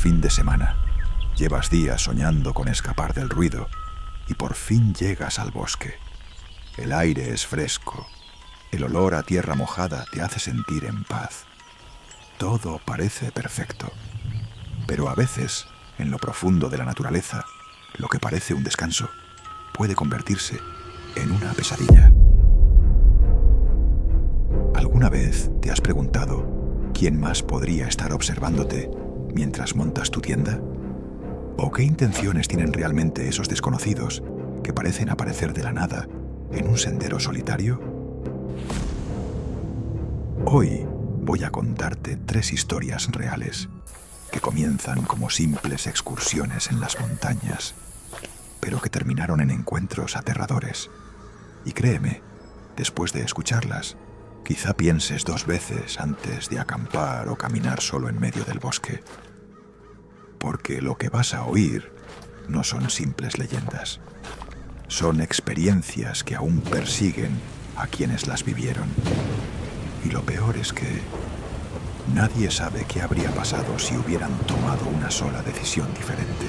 fin de semana. Llevas días soñando con escapar del ruido y por fin llegas al bosque. El aire es fresco. El olor a tierra mojada te hace sentir en paz. Todo parece perfecto. Pero a veces, en lo profundo de la naturaleza, lo que parece un descanso puede convertirse en una pesadilla. ¿Alguna vez te has preguntado quién más podría estar observándote mientras montas tu tienda? ¿O qué intenciones tienen realmente esos desconocidos que parecen aparecer de la nada en un sendero solitario? Hoy voy a contarte 3 historias reales que comienzan como simples excursiones en las montañas, pero que terminaron en encuentros aterradores. Y créeme, después de escucharlas, quizá pienses 2 veces antes de acampar o caminar solo en medio del bosque. Porque lo que vas a oír no son simples leyendas. Son experiencias que aún persiguen a quienes las vivieron. Y lo peor es que nadie sabe qué habría pasado si hubieran tomado una sola decisión diferente.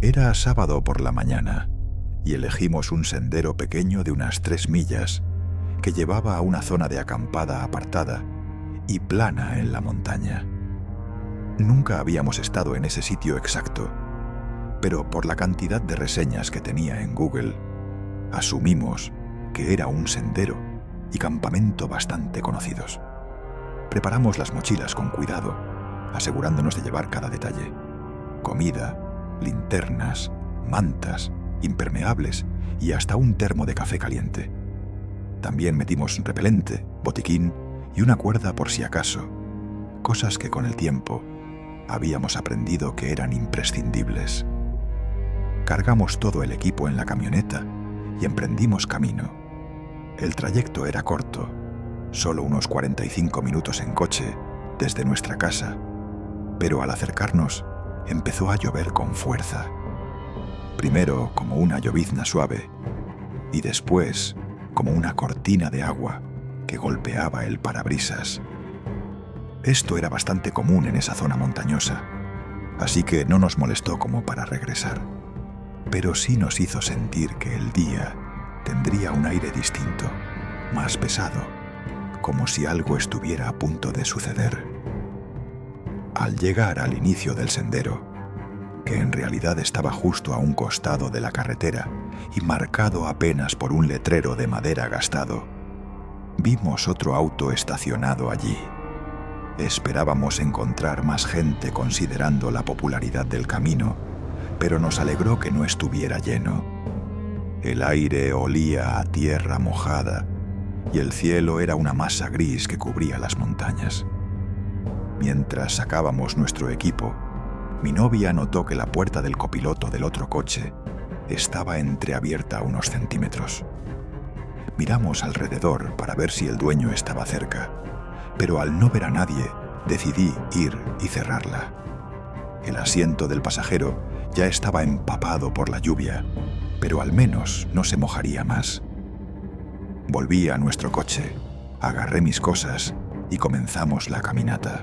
Era sábado por la mañana y elegimos un sendero pequeño de unas 3 millas que llevaba a una zona de acampada apartada y plana en la montaña. Nunca habíamos estado en ese sitio exacto, pero por la cantidad de reseñas que tenía en Google, asumimos que era un sendero y campamento bastante conocidos. Preparamos las mochilas con cuidado, asegurándonos de llevar cada detalle: comida, linternas, mantas, impermeables y hasta un termo de café caliente. También metimos repelente, botiquín y una cuerda por si acaso, cosas que con el tiempo habíamos aprendido que eran imprescindibles. Cargamos todo el equipo en la camioneta y emprendimos camino. El trayecto era corto, solo unos 45 minutos en coche desde nuestra casa, pero al acercarnos empezó a llover con fuerza. Primero como una llovizna suave y después como una cortina de agua que golpeaba el parabrisas. Esto era bastante común en esa zona montañosa, así que no nos molestó como para regresar, pero sí nos hizo sentir que el día tendría un aire distinto, más pesado, como si algo estuviera a punto de suceder. Al llegar al inicio del sendero, que en realidad estaba justo a un costado de la carretera y marcado apenas por un letrero de madera gastado, vimos otro auto estacionado allí. Esperábamos encontrar más gente considerando la popularidad del camino, pero nos alegró que no estuviera lleno. El aire olía a tierra mojada y el cielo era una masa gris que cubría las montañas. Mientras sacábamos nuestro equipo, mi novia notó que la puerta del copiloto del otro coche estaba entreabierta unos centímetros. Miramos alrededor para ver si el dueño estaba cerca, pero al no ver a nadie, decidí ir y cerrarla. El asiento del pasajero ya estaba empapado por la lluvia, pero al menos no se mojaría más. Volví a nuestro coche, agarré mis cosas y comenzamos la caminata.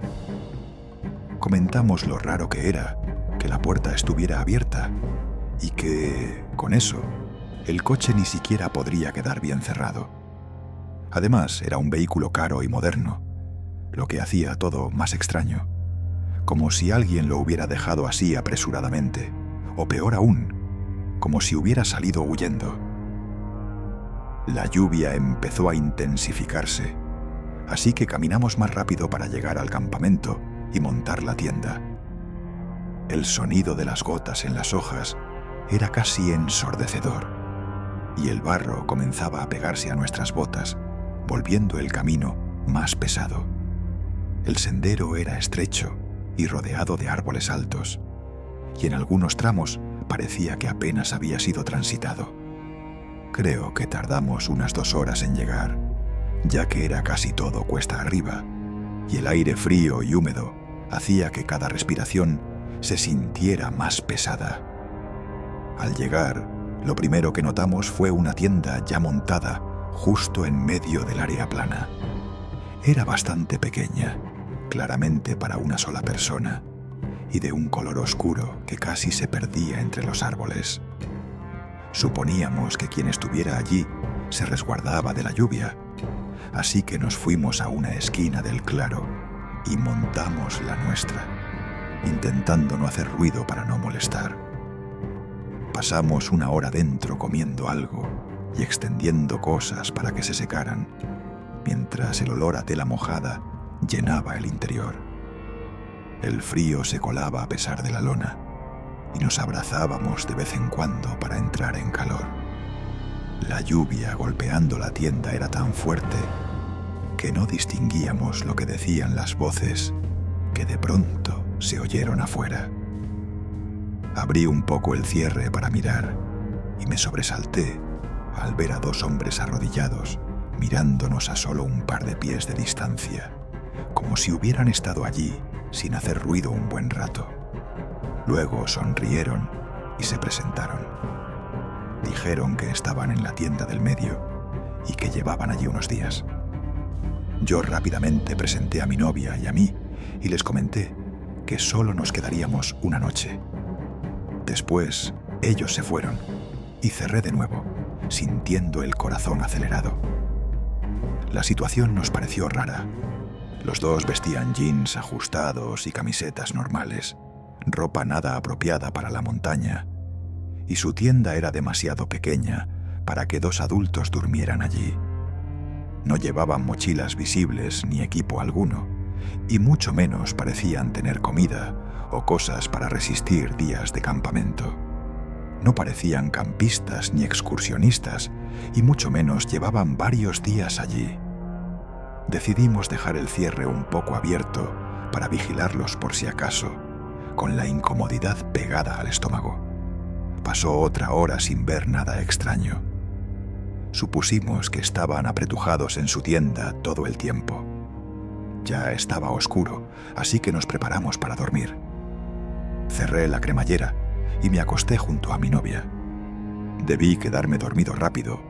Comentamos lo raro que era que la puerta estuviera abierta y que, con eso, el coche ni siquiera podría quedar bien cerrado. Además, era un vehículo caro y moderno, lo que hacía todo más extraño, como si alguien lo hubiera dejado así apresuradamente, o peor aún, como si hubiera salido huyendo. La lluvia empezó a intensificarse, así que caminamos más rápido para llegar al campamento y montar la tienda. El sonido de las gotas en las hojas era casi ensordecedor, y el barro comenzaba a pegarse a nuestras botas, volviendo el camino más pesado. El sendero era estrecho y rodeado de árboles altos, y en algunos tramos parecía que apenas había sido transitado. Creo que tardamos unas 2 horas en llegar, ya que era casi todo cuesta arriba, y el aire frío y húmedo hacía que cada respiración se sintiera más pesada. Al llegar, lo primero que notamos fue una tienda ya montada justo en medio del área plana. Era bastante pequeña, claramente para una sola persona, y de un color oscuro que casi se perdía entre los árboles. Suponíamos que quien estuviera allí se resguardaba de la lluvia, así que nos fuimos a una esquina del claro y montamos la nuestra, intentando no hacer ruido para no molestar. Pasamos una hora dentro comiendo algo y extendiendo cosas para que se secaran, mientras el olor a tela mojada llenaba el interior. El frío se colaba a pesar de la lona y nos abrazábamos de vez en cuando para entrar en calor. La lluvia golpeando la tienda era tan fuerte que no distinguíamos lo que decían las voces que de pronto se oyeron afuera. Abrí un poco el cierre para mirar y me sobresalté al ver a dos hombres arrodillados mirándonos a solo un par de pies de distancia, como si hubieran estado allí sin hacer ruido un buen rato. Luego sonrieron y se presentaron. Dijeron que estaban en la tienda del medio y que llevaban allí unos días. Yo rápidamente presenté a mi novia y a mí y les comenté que solo nos quedaríamos una noche. Después, ellos se fueron y cerré de nuevo, sintiendo el corazón acelerado. La situación nos pareció rara. Los dos vestían jeans ajustados y camisetas normales, ropa nada apropiada para la montaña, y su tienda era demasiado pequeña para que dos adultos durmieran allí. No llevaban mochilas visibles ni equipo alguno, y mucho menos parecían tener comida o cosas para resistir días de campamento. No parecían campistas ni excursionistas, y mucho menos llevaban varios días allí. Decidimos dejar el cierre un poco abierto para vigilarlos por si acaso, con la incomodidad pegada al estómago. Pasó otra hora sin ver nada extraño. Supusimos que estaban apretujados en su tienda todo el tiempo. Ya estaba oscuro, así que nos preparamos para dormir. Cerré la cremallera y me acosté junto a mi novia. Debí quedarme dormido rápido,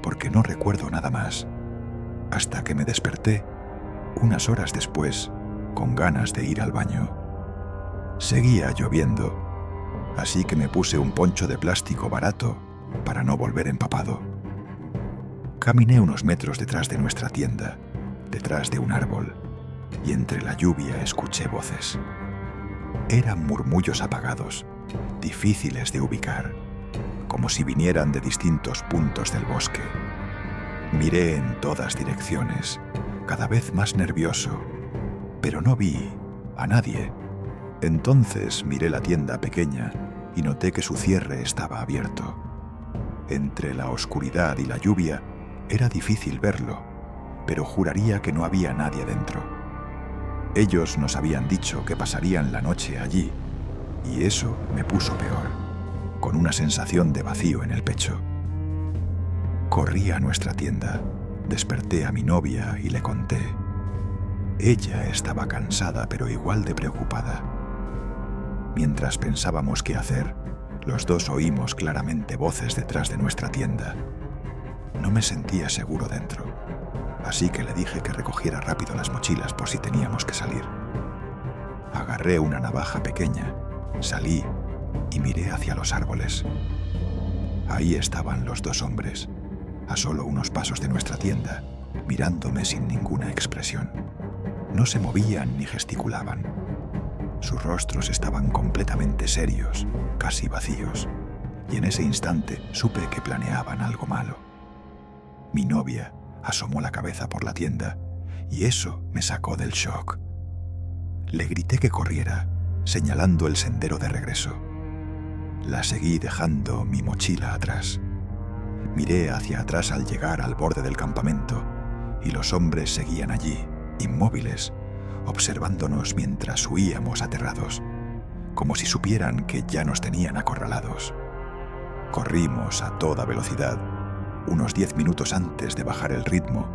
porque no recuerdo nada más, hasta que me desperté unas horas después con ganas de ir al baño. Seguía lloviendo, así que me puse un poncho de plástico barato para no volver empapado. Caminé unos metros detrás de nuestra tienda, detrás de un árbol, y entre la lluvia escuché voces. Eran murmullos apagados, difíciles de ubicar, como si vinieran de distintos puntos del bosque. Miré en todas direcciones, cada vez más nervioso, pero no vi a nadie. Entonces miré la tienda pequeña y noté que su cierre estaba abierto. Entre la oscuridad y la lluvia era difícil verlo, pero juraría que no había nadie dentro. Ellos nos habían dicho que pasarían la noche allí, y eso me puso peor, con una sensación de vacío en el pecho. Corrí a nuestra tienda, desperté a mi novia y le conté. Ella estaba cansada, pero igual de preocupada. Mientras pensábamos qué hacer, los dos oímos claramente voces detrás de nuestra tienda. No me sentía seguro dentro, así que le dije que recogiera rápido las mochilas por si teníamos que salir. Agarré una navaja pequeña, salí y miré hacia los árboles. Ahí estaban los dos hombres, a solo unos pasos de nuestra tienda, mirándome sin ninguna expresión. No se movían ni gesticulaban. Sus rostros estaban completamente serios, casi vacíos, y en ese instante supe que planeaban algo malo. Mi novia asomó la cabeza por la tienda, y eso me sacó del shock. Le grité que corriera, señalando el sendero de regreso. La seguí dejando mi mochila atrás. Miré hacia atrás al llegar al borde del campamento, y los hombres seguían allí, inmóviles, observándonos mientras huíamos aterrados, como si supieran que ya nos tenían acorralados. Corrimos a toda velocidad, unos 10 minutos antes de bajar el ritmo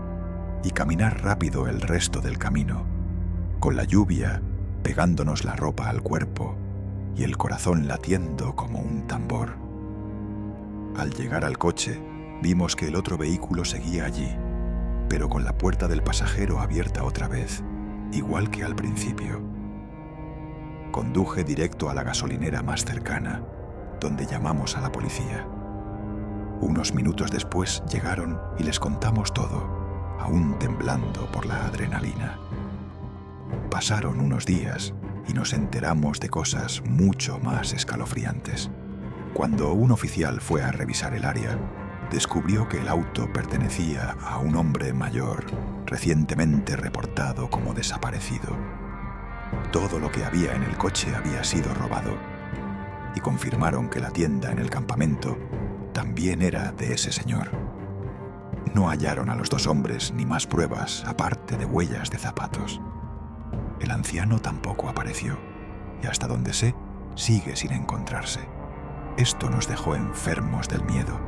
y caminar rápido el resto del camino, con la lluvia pegándonos la ropa al cuerpo y el corazón latiendo como un tambor. Al llegar al coche, vimos que el otro vehículo seguía allí, pero con la puerta del pasajero abierta otra vez igual que al principio. Conduje directo a la gasolinera más cercana, donde llamamos a la policía. Unos minutos después llegaron y les contamos todo, aún temblando por la adrenalina. Pasaron unos días y nos enteramos de cosas mucho más escalofriantes. Cuando un oficial fue a revisar el área, descubrió que el auto pertenecía a un hombre mayor, recientemente reportado como desaparecido. Todo lo que había en el coche había sido robado, y confirmaron que la tienda en el campamento también era de ese señor. No hallaron a los dos hombres ni más pruebas aparte de huellas de zapatos. El anciano tampoco apareció, y hasta donde sé, sigue sin encontrarse. Esto nos dejó enfermos del miedo,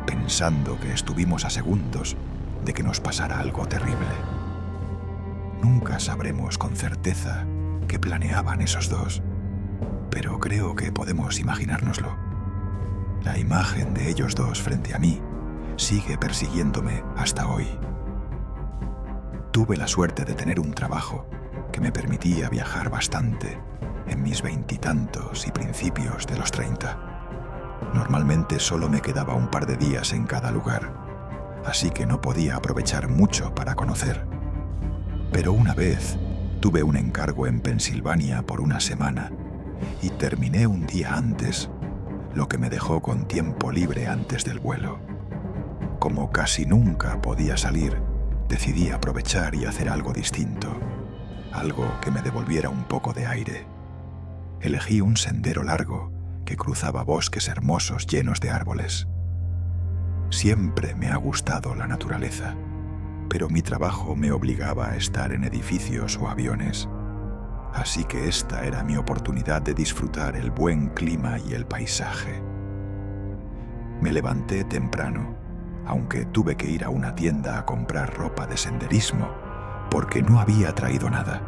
pensando que estuvimos a segundos de que nos pasara algo terrible. Nunca sabremos con certeza qué planeaban esos dos, pero creo que podemos imaginárnoslo. La imagen de ellos dos frente a mí sigue persiguiéndome hasta hoy. Tuve la suerte de tener un trabajo que me permitía viajar bastante en mis 20 y tantos y principios de los 30. Normalmente solo me quedaba un par de días en cada lugar, así que no podía aprovechar mucho para conocer. Pero una vez tuve un encargo en Pensilvania por una semana y terminé un día antes, lo que me dejó con tiempo libre antes del vuelo. Como casi nunca podía salir, decidí aprovechar y hacer algo distinto, algo que me devolviera un poco de aire. Elegí un sendero largo que cruzaba bosques hermosos llenos de árboles. Siempre me ha gustado la naturaleza, pero mi trabajo me obligaba a estar en edificios o aviones. Así que esta era mi oportunidad de disfrutar el buen clima y el paisaje. Me levanté temprano, aunque tuve que ir a una tienda a comprar ropa de senderismo, porque no había traído nada.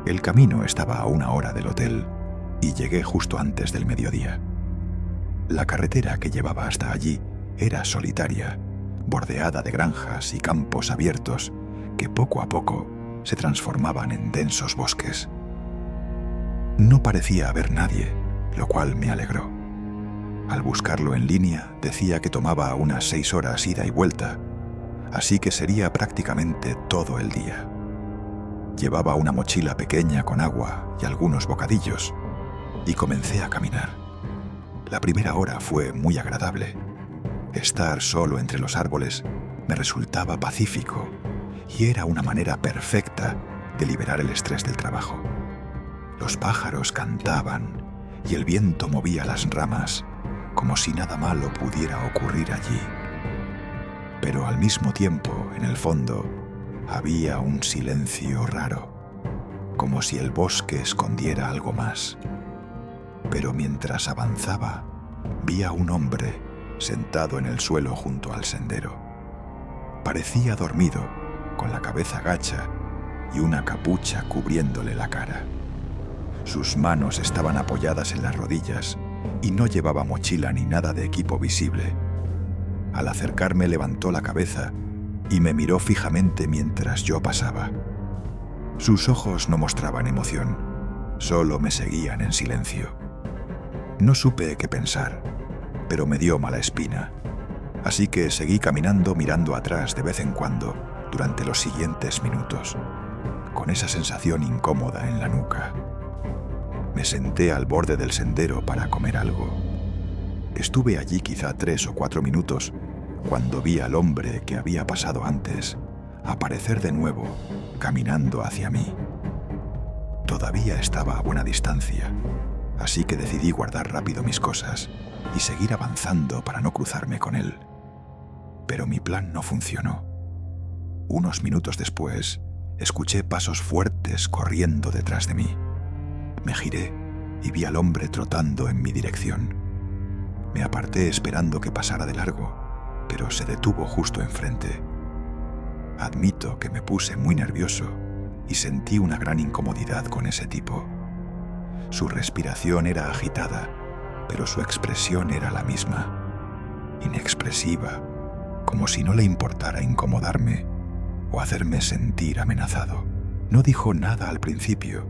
El camino estaba a 1 hora del hotel y llegué justo antes del mediodía. La carretera que llevaba hasta allí era solitaria, bordeada de granjas y campos abiertos que poco a poco se transformaban en densos bosques. No parecía haber nadie, lo cual me alegró. Al buscarlo en línea decía que tomaba unas 6 horas ida y vuelta, así que sería prácticamente todo el día. Llevaba una mochila pequeña con agua y algunos bocadillos, y comencé a caminar. La primera hora fue muy agradable. Estar solo entre los árboles me resultaba pacífico y era una manera perfecta de liberar el estrés del trabajo. Los pájaros cantaban y el viento movía las ramas como si nada malo pudiera ocurrir allí. Pero al mismo tiempo, en el fondo, había un silencio raro, como si el bosque escondiera algo más. Pero mientras avanzaba, vi a un hombre sentado en el suelo junto al sendero. Parecía dormido, con la cabeza gacha y una capucha cubriéndole la cara. Sus manos estaban apoyadas en las rodillas y no llevaba mochila ni nada de equipo visible. Al acercarme levantó la cabeza y me miró fijamente mientras yo pasaba. Sus ojos no mostraban emoción, solo me seguían en silencio. No supe qué pensar, pero me dio mala espina, así que seguí caminando mirando atrás de vez en cuando durante los siguientes minutos, con esa sensación incómoda en la nuca. Me senté al borde del sendero para comer algo. Estuve allí quizá 3 o 4 minutos cuando vi al hombre que había pasado antes aparecer de nuevo, caminando hacia mí. Todavía estaba a buena distancia, así que decidí guardar rápido mis cosas y seguir avanzando para no cruzarme con él. Pero mi plan no funcionó. Unos minutos después, escuché pasos fuertes corriendo detrás de mí. Me giré y vi al hombre trotando en mi dirección. Me aparté esperando que pasara de largo, pero se detuvo justo enfrente. Admito que me puse muy nervioso y sentí una gran incomodidad con ese tipo. Su respiración era agitada, pero su expresión era la misma, inexpresiva, como si no le importara incomodarme o hacerme sentir amenazado. No dijo nada al principio.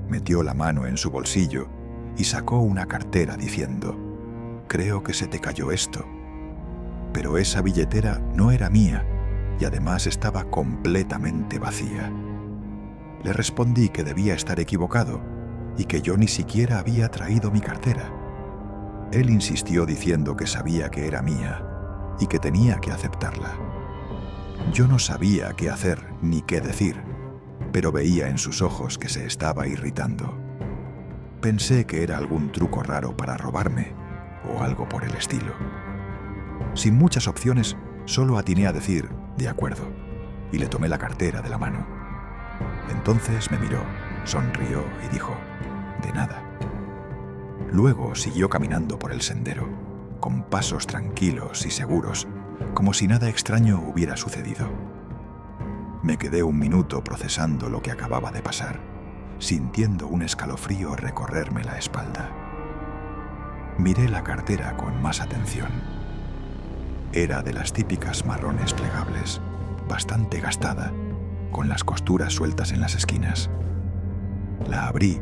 Metió la mano en su bolsillo y sacó una cartera diciendo: «Creo que se te cayó esto». Pero esa billetera no era mía y además estaba completamente vacía. Le respondí que debía estar equivocado y que yo ni siquiera había traído mi cartera. Él insistió diciendo que sabía que era mía y que tenía que aceptarla. Yo no sabía qué hacer ni qué decir, pero veía en sus ojos que se estaba irritando. Pensé que era algún truco raro para robarme o algo por el estilo. Sin muchas opciones, solo atiné a decir «de acuerdo» y le tomé la cartera de la mano. Entonces me miró, sonrió y dijo «de nada». Luego siguió caminando por el sendero, con pasos tranquilos y seguros, como si nada extraño hubiera sucedido. Me quedé un minuto procesando lo que acababa de pasar, sintiendo un escalofrío recorrerme la espalda. Miré la cartera con más atención. Era de las típicas marrones plegables, bastante gastada, con las costuras sueltas en las esquinas. La abrí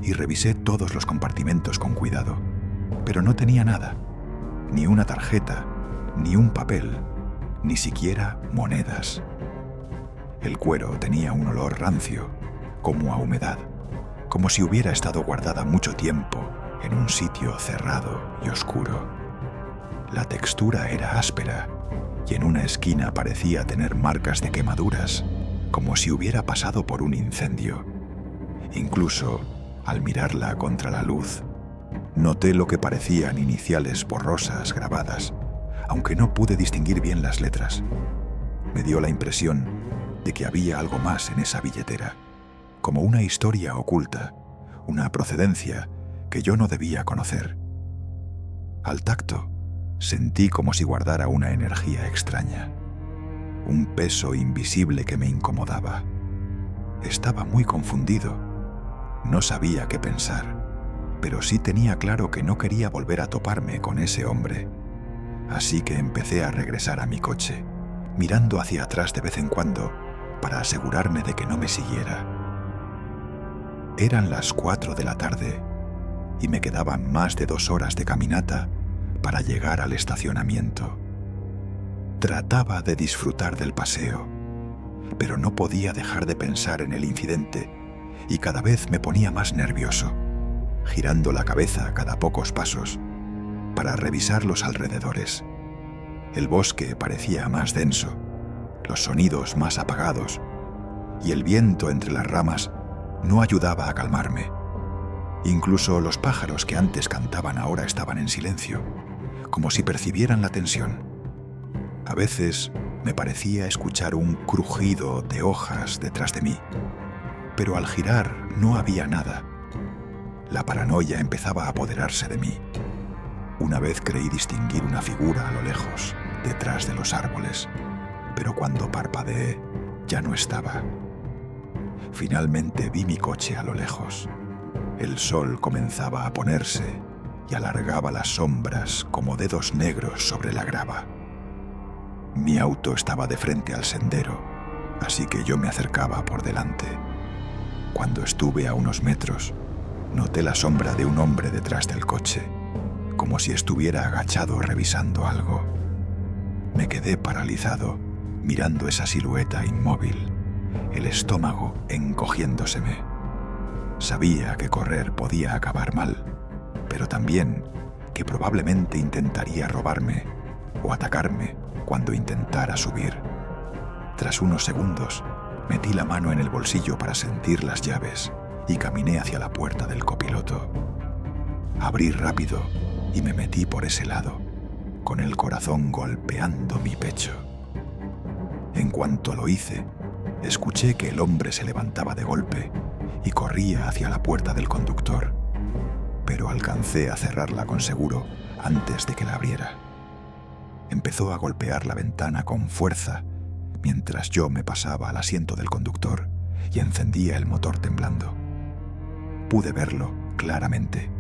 y revisé todos los compartimentos con cuidado, pero no tenía nada, ni una tarjeta, ni un papel, ni siquiera monedas. El cuero tenía un olor rancio, como a humedad, como si hubiera estado guardada mucho tiempo en un sitio cerrado y oscuro. La textura era áspera y en una esquina parecía tener marcas de quemaduras, como si hubiera pasado por un incendio. Incluso, al mirarla contra la luz, noté lo que parecían iniciales borrosas grabadas, aunque no pude distinguir bien las letras. Me dio la impresión de que había algo más en esa billetera, como una historia oculta, una procedencia que yo no debía conocer. Al tacto, sentí como si guardara una energía extraña, un peso invisible que me incomodaba. Estaba muy confundido. No sabía qué pensar, pero sí tenía claro que no quería volver a toparme con ese hombre. Así que empecé a regresar a mi coche, mirando hacia atrás de vez en cuando para asegurarme de que no me siguiera. Eran las 4 de la tarde y me quedaban más de 2 horas de caminata para llegar al estacionamiento. Trataba de disfrutar del paseo, pero no podía dejar de pensar en el incidente y cada vez me ponía más nervioso, girando la cabeza cada pocos pasos para revisar los alrededores. El bosque parecía más denso, los sonidos más apagados, y el viento entre las ramas no ayudaba a calmarme. Incluso los pájaros que antes cantaban ahora estaban en silencio, como si percibieran la tensión. A veces me parecía escuchar un crujido de hojas detrás de mí, pero al girar no había nada. La paranoia empezaba a apoderarse de mí. Una vez creí distinguir una figura a lo lejos, detrás de los árboles, pero cuando parpadeé, ya no estaba. Finalmente vi mi coche a lo lejos. El sol comenzaba a ponerse y alargaba las sombras como dedos negros sobre la grava. Mi auto estaba de frente al sendero, así que yo me acercaba por delante. Cuando estuve a unos metros, noté la sombra de un hombre detrás del coche, como si estuviera agachado revisando algo. Me quedé paralizado, mirando esa silueta inmóvil, el estómago encogiéndoseme. Sabía que correr podía acabar mal, pero también que probablemente intentaría robarme o atacarme cuando intentara subir. Tras unos segundos, metí la mano en el bolsillo para sentir las llaves y caminé hacia la puerta del copiloto. Abrí rápido y me metí por ese lado, con el corazón golpeando mi pecho. En cuanto lo hice, escuché que el hombre se levantaba de golpe y corría hacia la puerta del conductor, pero alcancé a cerrarla con seguro antes de que la abriera. Empezó a golpear la ventana con fuerza mientras yo me pasaba al asiento del conductor y encendía el motor temblando. Pude verlo claramente.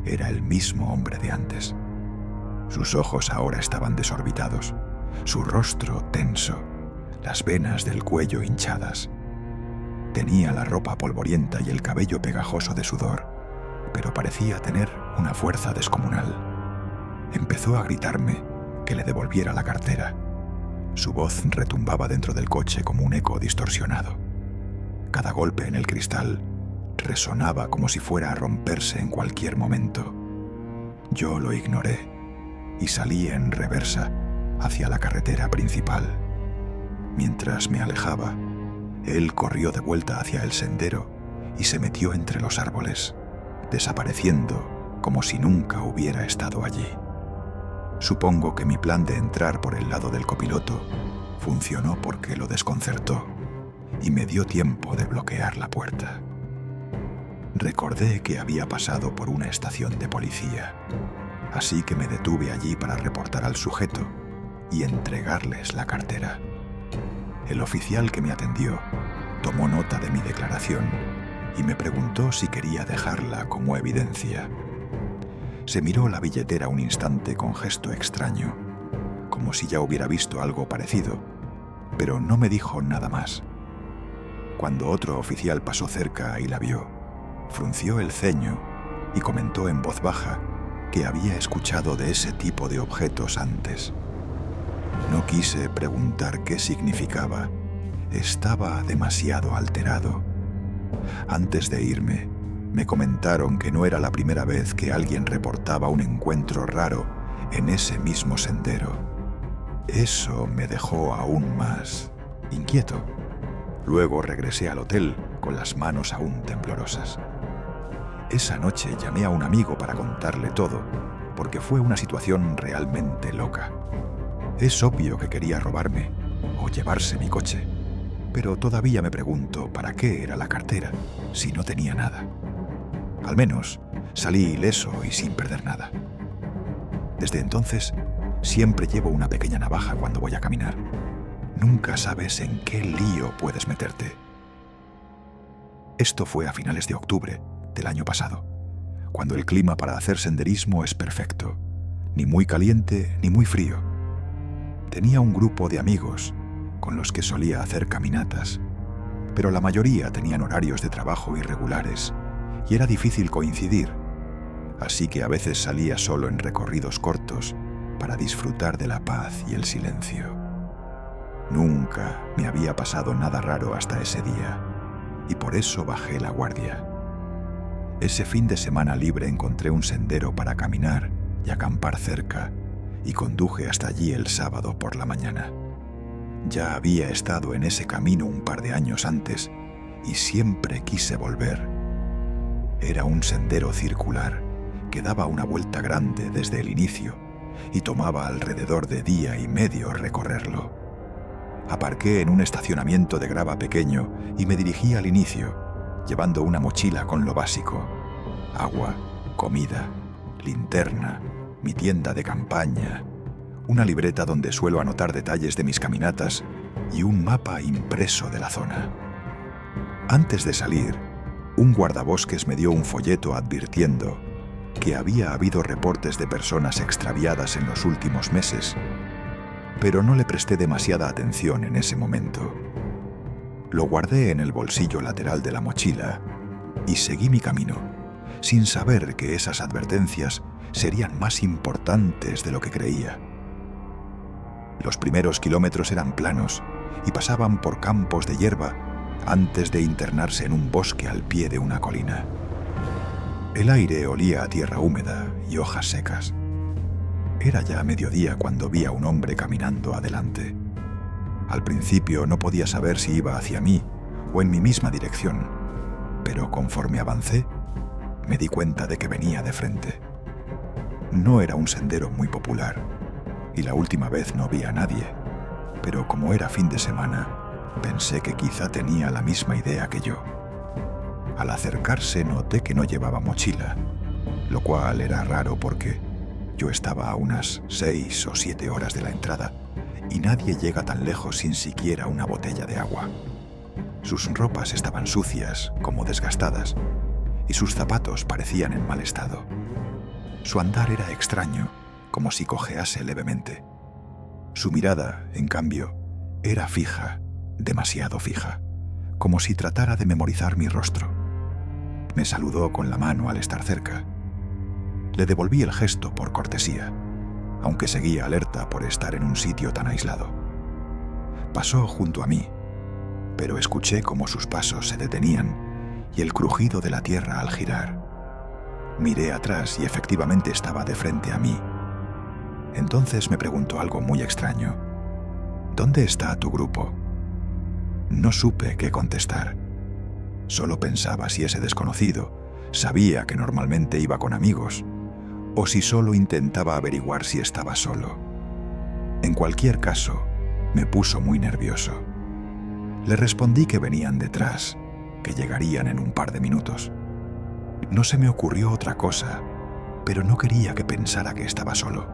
Era el mismo hombre de antes. Sus ojos ahora estaban desorbitados, su rostro tenso, las venas del cuello hinchadas. Tenía la ropa polvorienta y el cabello pegajoso de sudor, pero parecía tener una fuerza descomunal. Empezó a gritarme que le devolviera la cartera. Su voz retumbaba dentro del coche como un eco distorsionado. Cada golpe en el cristal resonaba como si fuera a romperse en cualquier momento. Yo lo ignoré y salí en reversa hacia la carretera principal. Mientras me alejaba, él corrió de vuelta hacia el sendero y se metió entre los árboles, desapareciendo como si nunca hubiera estado allí. Supongo que mi plan de entrar por el lado del copiloto funcionó porque lo desconcertó y me dio tiempo de bloquear la puerta. Recordé que había pasado por una estación de policía, así que me detuve allí para reportar al sujeto y entregarles la cartera. El oficial que me atendió tomó nota de mi declaración y me preguntó si quería dejarla como evidencia. Se miró la billetera un instante con gesto extraño, como si ya hubiera visto algo parecido, pero no me dijo nada más. Cuando otro oficial pasó cerca y la vio, frunció el ceño y comentó en voz baja que había escuchado de ese tipo de objetos antes. No quise preguntar qué significaba. Estaba demasiado alterado. Antes de irme, me comentaron que no era la primera vez que alguien reportaba un encuentro raro en ese mismo sendero. Eso me dejó aún más inquieto. Luego regresé al hotel con las manos aún temblorosas. Esa noche llamé a un amigo para contarle todo, porque fue una situación realmente loca. Es obvio que quería robarme o llevarse mi coche, pero todavía me pregunto para qué era la cartera si no tenía nada. Al menos salí ileso y sin perder nada. Desde entonces, siempre llevo una pequeña navaja cuando voy a caminar. Nunca sabes en qué lío puedes meterte. Esto fue a finales de octubre del año pasado, cuando el clima para hacer senderismo es perfecto, ni muy caliente ni muy frío. Tenía un grupo de amigos con los que solía hacer caminatas, pero la mayoría tenían horarios de trabajo irregulares y era difícil coincidir, así que a veces salía solo en recorridos cortos para disfrutar de la paz y el silencio. Nunca me había pasado nada raro hasta ese día, y por eso bajé la guardia. Ese fin de semana libre encontré un sendero para caminar y acampar cerca, y conduje hasta allí el sábado por la mañana. Ya había estado en ese camino un par de años antes, y siempre quise volver. Era un sendero circular que daba una vuelta grande desde el inicio, y tomaba alrededor de día y medio recorrerlo. Aparqué en un estacionamiento de grava pequeño y me dirigí al inicio, llevando una mochila con lo básico: agua, comida, linterna, mi tienda de campaña, una libreta donde suelo anotar detalles de mis caminatas y un mapa impreso de la zona. Antes de salir, un guardabosques me dio un folleto advirtiendo que había habido reportes de personas extraviadas en los últimos meses, pero no le presté demasiada atención en ese momento. Lo guardé en el bolsillo lateral de la mochila y seguí mi camino, sin saber que esas advertencias serían más importantes de lo que creía. Los primeros kilómetros eran planos y pasaban por campos de hierba antes de internarse en un bosque al pie de una colina. El aire olía a tierra húmeda y hojas secas. Era ya mediodía cuando vi a un hombre caminando adelante. Al principio no podía saber si iba hacia mí o en mi misma dirección, pero conforme avancé, me di cuenta de que venía de frente. No era un sendero muy popular, y la última vez no vi a nadie, pero como era fin de semana, pensé que quizá tenía la misma idea que yo. Al acercarse noté que no llevaba mochila, lo cual era raro porque yo estaba a unas 6 o 7 horas de la entrada y nadie llega tan lejos sin siquiera una botella de agua. Sus ropas estaban sucias, como desgastadas, y sus zapatos parecían en mal estado. Su andar era extraño, como si cojease levemente. Su mirada, en cambio, era fija, demasiado fija, como si tratara de memorizar mi rostro. Me saludó con la mano al estar cerca. Le devolví el gesto por cortesía, aunque seguía alerta por estar en un sitio tan aislado. Pasó junto a mí, pero escuché cómo sus pasos se detenían y el crujido de la tierra al girar. Miré atrás y efectivamente estaba de frente a mí. Entonces me preguntó algo muy extraño. ¿Dónde está tu grupo? No supe qué contestar. Solo pensaba si ese desconocido sabía que normalmente iba con amigos o si solo intentaba averiguar si estaba solo. En cualquier caso, me puso muy nervioso. Le respondí que venían detrás, que llegarían en un par de minutos. No se me ocurrió otra cosa, pero no quería que pensara que estaba solo.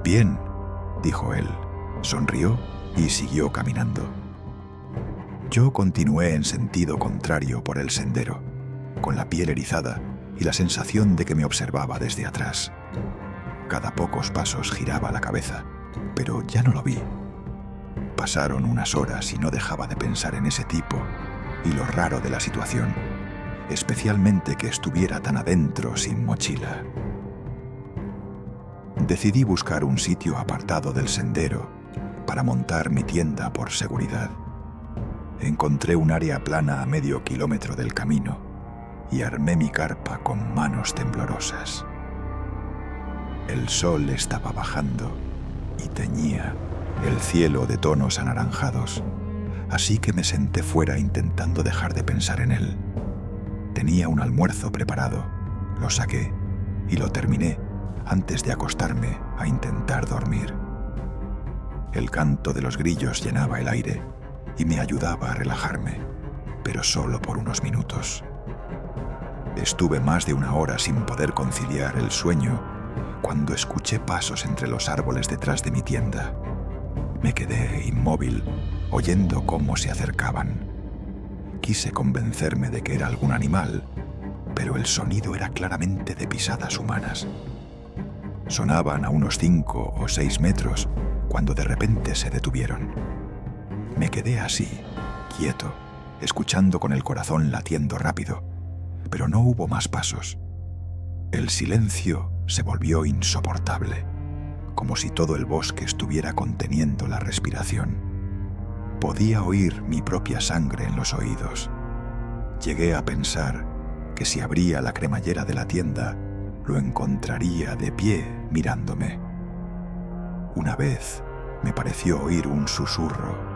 «Bien», dijo él, sonrió y siguió caminando. Yo continué en sentido contrario por el sendero, con la piel erizada y la sensación de que me observaba desde atrás. Cada pocos pasos giraba la cabeza, pero ya no lo vi. Pasaron unas horas y no dejaba de pensar en ese tipo y lo raro de la situación, especialmente que estuviera tan adentro sin mochila. Decidí buscar un sitio apartado del sendero para montar mi tienda por seguridad. Encontré un área plana a medio kilómetro del camino y armé mi carpa con manos temblorosas. El sol estaba bajando y teñía el cielo de tonos anaranjados, así que me senté fuera intentando dejar de pensar en él. Tenía un almuerzo preparado, lo saqué y lo terminé antes de acostarme a intentar dormir. El canto de los grillos llenaba el aire y me ayudaba a relajarme, pero solo por unos minutos. Estuve más de una hora sin poder conciliar el sueño cuando escuché pasos entre los árboles detrás de mi tienda. Me quedé inmóvil, oyendo cómo se acercaban. Quise convencerme de que era algún animal, pero el sonido era claramente de pisadas humanas. Sonaban a unos 5 o 6 metros cuando de repente se detuvieron. Me quedé así, quieto, escuchando con el corazón latiendo rápido, pero no hubo más pasos. El silencio se volvió insoportable, como si todo el bosque estuviera conteniendo la respiración. Podía oír mi propia sangre en los oídos. Llegué a pensar que si abría la cremallera de la tienda, lo encontraría de pie mirándome. Una vez me pareció oír un susurro,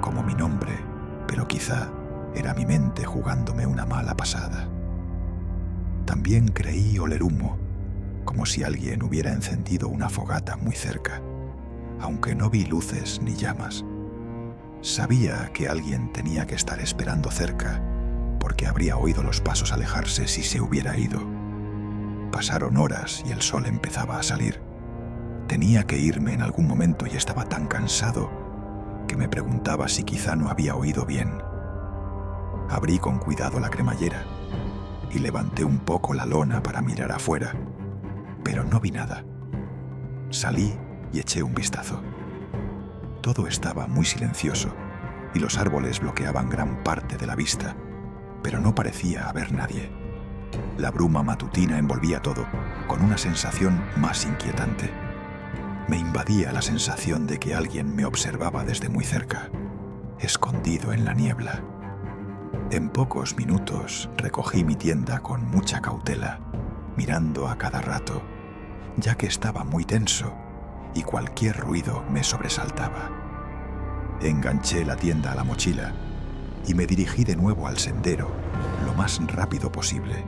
como mi nombre, pero quizá era mi mente jugándome una mala pasada. También creí oler humo, como si alguien hubiera encendido una fogata muy cerca, aunque no vi luces ni llamas. Sabía que alguien tenía que estar esperando cerca, porque habría oído los pasos alejarse si se hubiera ido. Pasaron horas y el sol empezaba a salir. Tenía que irme en algún momento y estaba tan cansado que me preguntaba si quizá no había oído bien. Abrí con cuidado la cremallera y levanté un poco la lona para mirar afuera, pero no vi nada. Salí y eché un vistazo. Todo estaba muy silencioso y los árboles bloqueaban gran parte de la vista, pero no parecía haber nadie. La bruma matutina envolvía todo, con una sensación más inquietante. Me invadía la sensación de que alguien me observaba desde muy cerca, escondido en la niebla. En pocos minutos recogí mi tienda con mucha cautela, mirando a cada rato, ya que estaba muy tenso y cualquier ruido me sobresaltaba. Enganché la tienda a la mochila y me dirigí de nuevo al sendero lo más rápido posible.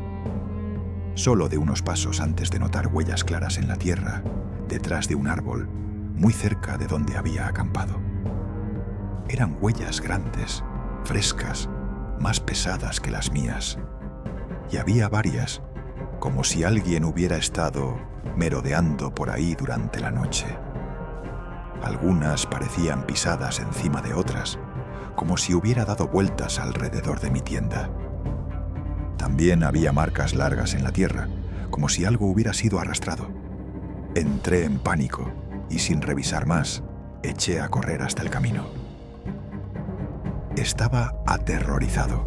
Solo de unos pasos antes de notar huellas claras en la tierra, detrás de un árbol, muy cerca de donde había acampado. Eran huellas grandes, frescas, más pesadas que las mías. Y había varias, como si alguien hubiera estado merodeando por ahí durante la noche. Algunas parecían pisadas encima de otras, como si hubiera dado vueltas alrededor de mi tienda. También había marcas largas en la tierra, como si algo hubiera sido arrastrado. Entré en pánico y sin revisar más, eché a correr hasta el camino. Estaba aterrorizado.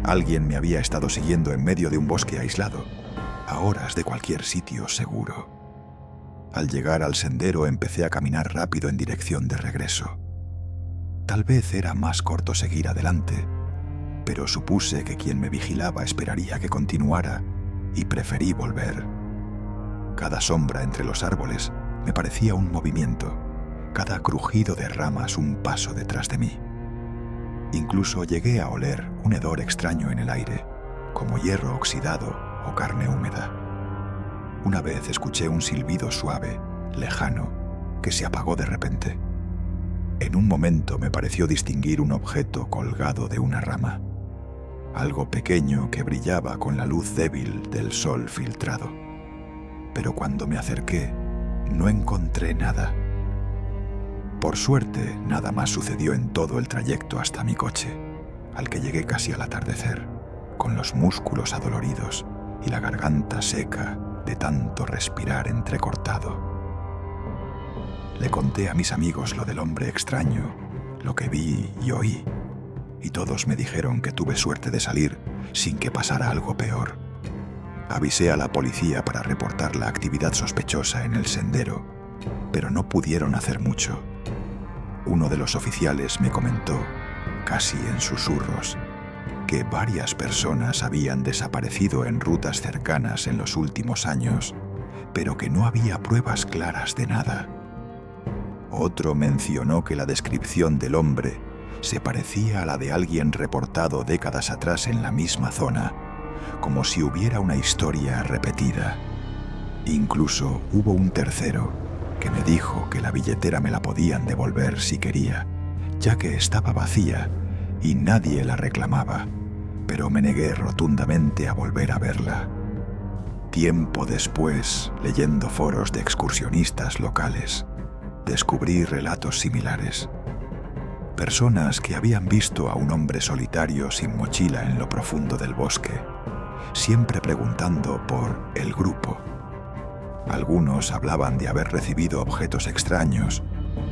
Alguien me había estado siguiendo en medio de un bosque aislado, a horas de cualquier sitio seguro. Al llegar al sendero empecé a caminar rápido en dirección de regreso. Tal vez era más corto seguir adelante, pero supuse que quien me vigilaba esperaría que continuara y preferí volver. Cada sombra entre los árboles me parecía un movimiento, cada crujido de ramas un paso detrás de mí. Incluso llegué a oler un hedor extraño en el aire, como hierro oxidado o carne húmeda. Una vez escuché un silbido suave, lejano, que se apagó de repente. En un momento me pareció distinguir un objeto colgado de una rama, algo pequeño que brillaba con la luz débil del sol filtrado. Pero cuando me acerqué, no encontré nada. Por suerte, nada más sucedió en todo el trayecto hasta mi coche, al que llegué casi al atardecer, con los músculos adoloridos y la garganta seca de tanto respirar entrecortado. Le conté a mis amigos lo del hombre extraño, lo que vi y oí, y todos me dijeron que tuve suerte de salir sin que pasara algo peor. Avisé a la policía para reportar la actividad sospechosa en el sendero, pero no pudieron hacer mucho. Uno de los oficiales me comentó, casi en susurros, que varias personas habían desaparecido en rutas cercanas en los últimos años, pero que no había pruebas claras de nada. Otro mencionó que la descripción del hombre se parecía a la de alguien reportado décadas atrás en la misma zona, como si hubiera una historia repetida. Incluso hubo un tercero que me dijo que la billetera me la podían devolver si quería, ya que estaba vacía y nadie la reclamaba, pero me negué rotundamente a volver a verla. Tiempo después, leyendo foros de excursionistas locales, descubrí relatos similares. Personas que habían visto a un hombre solitario sin mochila en lo profundo del bosque, siempre preguntando por el grupo. Algunos hablaban de haber recibido objetos extraños,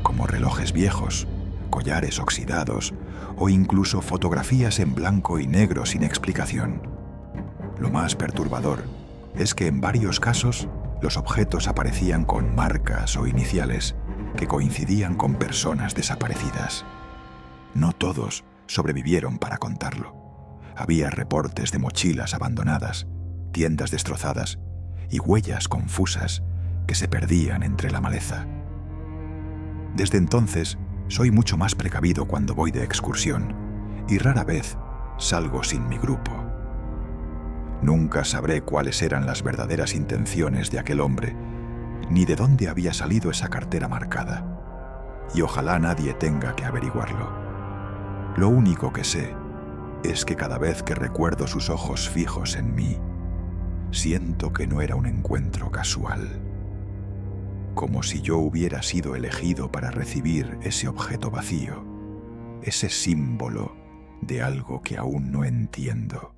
como relojes viejos, collares oxidados o incluso fotografías en blanco y negro sin explicación. Lo más perturbador es que en varios casos los objetos aparecían con marcas o iniciales que coincidían con personas desaparecidas. No todos sobrevivieron para contarlo. Había reportes de mochilas abandonadas, tiendas destrozadas y huellas confusas que se perdían entre la maleza. Desde entonces, soy mucho más precavido cuando voy de excursión y rara vez salgo sin mi grupo. Nunca sabré cuáles eran las verdaderas intenciones de aquel hombre, ni de dónde había salido esa cartera marcada, y ojalá nadie tenga que averiguarlo. Lo único que sé es que cada vez que recuerdo sus ojos fijos en mí, siento que no era un encuentro casual, como si yo hubiera sido elegido para recibir ese objeto vacío, ese símbolo de algo que aún no entiendo.